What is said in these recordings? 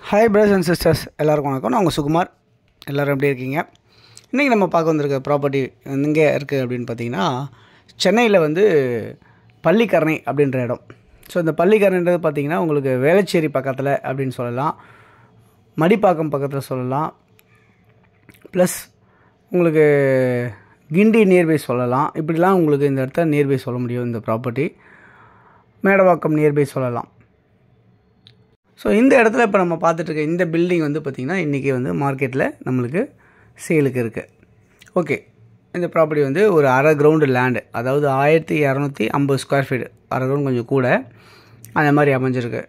Hi brothers and sisters, எல்லாருக்கும் வணக்கம். நான் உங்கள் சுகுமார். எல்லோரும் எப்படி இருக்கீங்க? இன்றைக்கி நம்ம பார்க்க வந்திருக்க ப்ராப்பர்ட்டி எங்கே இருக்குது அப்படின்னு பார்த்தீங்கன்னா, சென்னையில் பள்ளிக்கரணை அப்படின்ற இடம். ஸோ இந்த பள்ளிக்கரணைன்றது பார்த்திங்கன்னா உங்களுக்கு வேளச்சேரி பக்கத்தில் அப்படின்னு சொல்லலாம், மடிப்பாக்கம் பக்கத்தில் சொல்லலாம், ப்ளஸ் உங்களுக்கு கிண்டி நியர்பை சொல்லலாம். இப்படிலாம் உங்களுக்கு இந்த இடத்த நியர்பை சொல்ல முடியும். இந்த ப்ராப்பர்ட்டி மேடவாக்கம் நியர்பை சொல்லலாம். ஸோ இந்த இடத்துல இப்போ நம்ம பார்த்துட்ருக்க இந்த பில்டிங் பார்த்திங்கன்னா இன்றைக்கி மார்க்கெட்டில் நம்மளுக்கு சேலுக்கு இருக்குது. ஓகே, இந்த ப்ராப்பர்ட்டி ஒரு அரை கிரவுண்டு லேண்டு, அதாவது 1250 ஸ்கொயர் ஃபீட், அரை கிரவுண்ட் கொஞ்சம் கூட அந்த மாதிரி அமைஞ்சிருக்கு.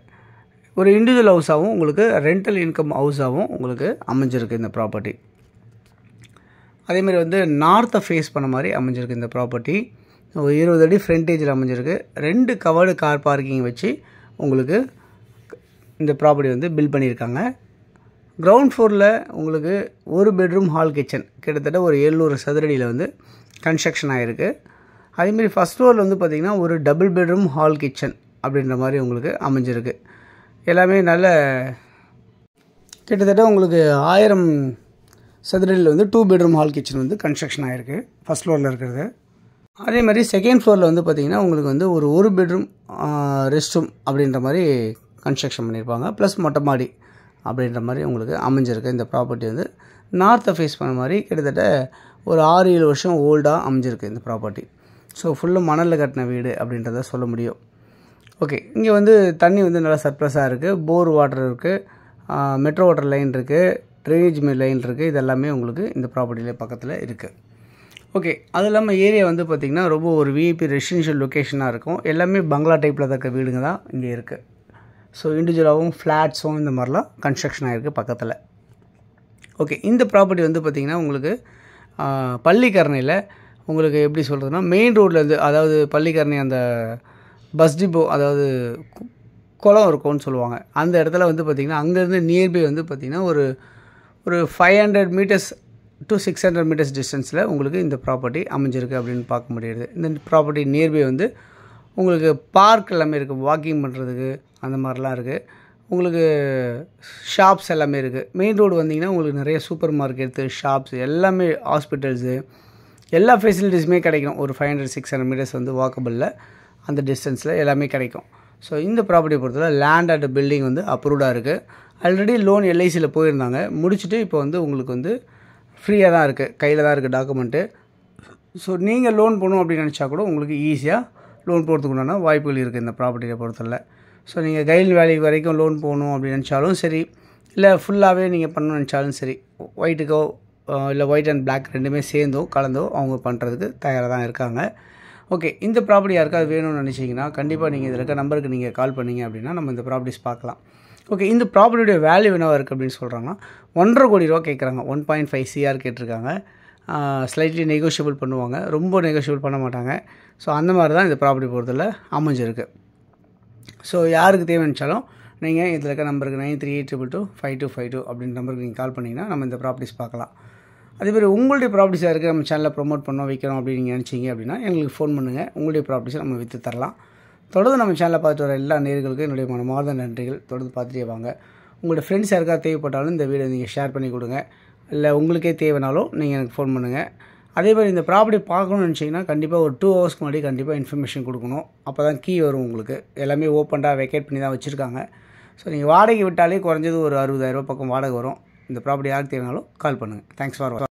ஒரு இண்டிவிஜுவல் ஹவுஸாகவும் உங்களுக்கு ரெண்டல் இன்கம் ஹவுஸாகவும் உங்களுக்கு அமைஞ்சிருக்கு இந்த ப்ராப்பர்ட்டி. அதேமாதிரி நார்த்தை ஃபேஸ் பண்ண மாதிரி அமைஞ்சிருக்கு இந்த ப்ராப்பர்ட்டி. ஒரு 20 அடி ஃப்ரண்டேஜில் அமைஞ்சிருக்கு. 2 கவர்டு கார் பார்க்கிங் வச்சு உங்களுக்கு இந்த ப்ராப்பர்ட்டி பில்ட் பண்ணியிருக்காங்க. கிரவுண்ட் ஃப்ளோரில் உங்களுக்கு ஒரு பெட்ரூம் ஹால் கிச்சன் கிட்டத்தட்ட ஒரு 700 சதுரடியில் கன்ஸ்ட்ரக்ஷன் ஆகிருக்கு. அதேமாதிரி ஃபஸ்ட் ஃப்ளோரில் பார்த்திங்கன்னா ஒரு டபுள் பெட்ரூம் ஹால் கிச்சன் அப்படின்ற மாதிரி உங்களுக்கு அமைஞ்சிருக்கு. எல்லாமே நல்ல கிட்டத்தட்ட உங்களுக்கு 1000 சதுரடியில் 2 பெட்ரூம் ஹால் கிச்சன் கன்ஸ்ட்ரக்ஷன் ஆகிருக்கு ஃபஸ்ட் ஃப்ளோரில் இருக்கிறது. அதே மாதிரி செகண்ட் ஃப்ளோரில் பார்த்திங்கன்னா உங்களுக்கு ஒரு பெட்ரூம் ரெஸ்ட் ரூம் அப்படின்ற மாதிரி கன்ஸ்ட்ரக்ஷன் பண்ணியிருப்பாங்க. ப்ளஸ் மொட்டை மாடி அப்படின்ற மாதிரி உங்களுக்கு அமைஞ்சிருக்கு. இந்த ப்ராப்பர்ட்டி நார்த்தை ஃபேஸ் பண்ண மாதிரி கிட்டத்தட்ட ஒரு 6-7 வருஷம் ஓல்டாக அமைஞ்சிருக்கு இந்த ப்ராப்பர்ட்டி. ஸோ ஃபுல்லு மணலில் கட்டின வீடு அப்படின்றத சொல்ல முடியும். ஓகே, இங்கே தண்ணி நல்லா சர்ப்ளஸாக இருக்குது. போர் வாட்டர் இருக்குது, மெட்ரோ வாட்டர் லைன் இருக்குது, ட்ரைனேஜ் லைன் இருக்குது. இது எல்லாமே உங்களுக்கு இந்த ப்ராப்பர்ட்டியில் பக்கத்தில் இருக்குது. ஓகே, அது இல்லாமல் ஏரியா பார்த்திங்கன்னா ரொம்ப ஒரு விஐபி ரெசிடென்ஷியல் லொக்கேஷனாக இருக்கும். எல்லாமே பங்களா டைப்பில் இருக்க வீடுங்க தான் இங்கே இருக்குது. ஸோ இண்டிவிஜுவலாகவும் ஃப்ளாட்ஸும் இந்த மாதிரிலாம் கன்ஸ்ட்ரக்ஷன் ஆகிருக்கு பக்கத்தில். ஓகே, இந்த ப்ராப்பர்ட்டி பார்த்திங்கன்னா உங்களுக்கு பள்ளிக்கரணையில் உங்களுக்கு எப்படி சொல்கிறதுனா, மெயின் ரோட்லேருந்து, அதாவது பள்ளிக்கரணை அந்த பஸ் டிப்போ, அதாவது குளம் இருக்கும்னு சொல்லுவாங்க, அந்த இடத்துல பார்த்திங்கன்னா அங்கேருந்து நியர்பை பார்த்திங்கன்னா ஒரு 500 மீட்டர்ஸ் to 600 மீட்டர்ஸ் டிஸ்டன்ஸில் உங்களுக்கு இந்த ப்ராப்பர்ட்டி அமைஞ்சிருக்கு அப்படின்னு பார்க்க முடியுது. இந்த ப்ராப்பர்ட்டி நியர்பை உங்களுக்கு பார்க் எல்லாமே இருக்குது, வாக்கிங் பண்ணுறதுக்கு அந்த மாதிரிலாம் இருக்குது. உங்களுக்கு ஷாப்ஸ் எல்லாமே இருக்குது. மெயின் ரோடு வந்திங்கன்னா உங்களுக்கு நிறைய சூப்பர் மார்க்கெட்ஸு, ஷாப்ஸ் எல்லாமே, ஹாஸ்பிட்டல்ஸு, எல்லா ஃபெசிலிட்டிஸுமே கிடைக்கும். ஒரு 500-600 மீட்டர்ஸ் வாக்கபிளில் அந்த டிஸ்டன்ஸில் எல்லாமே கிடைக்கும். ஸோ இந்த ப்ராப்பர்ட்டியை பொறுத்தவரை லேண்ட் அண்ட் பில்டிங் அப்ரூவ்டாக இருக்குது. ஆல்ரெடி லோன் எல்ஐசியில் போயிருந்தாங்க, முடிச்சுட்டு இப்போ உங்களுக்கு ஃப்ரீயாக தான் இருக்குது, கையில் தான் இருக்குது டாக்குமெண்ட்டு. ஸோ நீங்கள் லோன் போகணும் அப்படின்னு நினச்சா கூட உங்களுக்கு ஈஸியாக லோன் போகிறதுக்குண்டான வாய்ப்புகள் இருக்குது இந்த ப்ராப்பர்ட்டியை பொறுத்தவரை. ஸோ நீங்கள் கைல் வேலைக்கு வரைக்கும் லோன் போகணும் அப்படின்னு நினச்சாலும் சரி, இல்லை ஃபுல்லாகவே நீங்கள் பண்ணணும்னு நினச்சாலும் சரி, ஒயிட்டுக்கோ இல்லை ஒயிட் அண்ட் பிளாக் ரெண்டுமே சேர்ந்தோ கலந்தோ அவங்க பண்ணுறதுக்கு தயாராக தான் இருக்காங்க. ஓகே, இந்த ப்ராப்பர்ட்டி யாருக்காவது வேணும்னு நினச்சிங்கன்னா கண்டிப்பாக நீங்கள் இதில் இருக்க நம்பருக்கு நீங்கள் கால் பண்ணிங்க அப்படின்னா நம்ம இந்த ப்ராப்பர்ட்டிஸ் பார்க்கலாம். ஓகே, இந்த ப்ராப்பர்ட்டியோட வேல்யூ என்னவாக இருக்குது அப்படின்னு சொல்கிறாங்கன்னா 1.5 கோடி ரூபா கேட்குறாங்க. 1.5 CR கேட்டிருக்காங்க. ஸ்லைட்லி நெகோஷியபிள் பண்ணுவாங்க, ரொம்ப நெகோஷியபிள் பண்ண மாட்டாங்க. ஸோ அந்த மாதிரி தான் இந்த ப்ராப்பர்ட்டி பொறுத்தவரை அமைஞ்சிருக்கு. ஸோ யாருக்கு தேவைச்சாலும் நீங்கள் இதில் இருக்க நம்பருக்கு 9382225252 அப்படின்ற நம்பருக்கு நீங்கள் கால் பண்ணிங்கன்னா நம்ம இந்த ப்ராப்பர்ட்டிஸ் பார்க்கலாம். அதேமாதிரி உங்களுடைய ப்ராப்பர்ட்டிஸாக இருக்குது, நம்ம சேனலில் ப்ரொமோட் பண்ணோம், வைக்கணும் அப்படின்னு நீங்கள் நினச்சிங்க அப்படின்னா எங்களுக்கு ஃபோன் பண்ணுங்கள். உங்களுடைய ப்ராப்பர்ட்டிஸை நம்ம விற்று தரலாம். தொடர்ந்து நம்ம சேனலில் பார்த்துட்டு வர எல்லா நேயர்களுக்கும் என்னுடைய மனமார்ந்த நன்றிகள். தொடர்ந்து பார்த்துட்டே வாங்க. உங்களோட ஃப்ரெண்ட்ஸ் யாருக்காவது தேவைப்பட்டாலும் இந்த வீடியோ நீங்கள் ஷேர் பண்ணி கொடுங்க. இல்லை உங்களுக்கே தேவைனாலும் நீங்கள் எனக்கு ஃபோன் பண்ணுங்கள். அதே மாதிரி இந்த ப்ராப்பர்ட்டி பார்க்கணும்னு நினச்சிங்கன்னா கண்டிப்பாக ஒரு 2 ஹவர்ஸ்க்கு முன்னாடி கண்டிப்பாக இன்ஃபர்மேஷன் கொடுக்கணும். அப்போ தான் கீ வரும். உங்களுக்கு எல்லாமே ஓப்பனாக வெக்கேட் பண்ணி தான் வச்சுருக்காங்க. ஸோ நீங்கள் வாடகை விட்டாலே குறைஞ்சது ஒரு 60,000 ரூபா பக்கம் வாடகை வரும். இந்த ப்ராப்பர்ட்டி யாருக்கு தேவைனாலும் கால் பண்ணுங்கள். Thanks for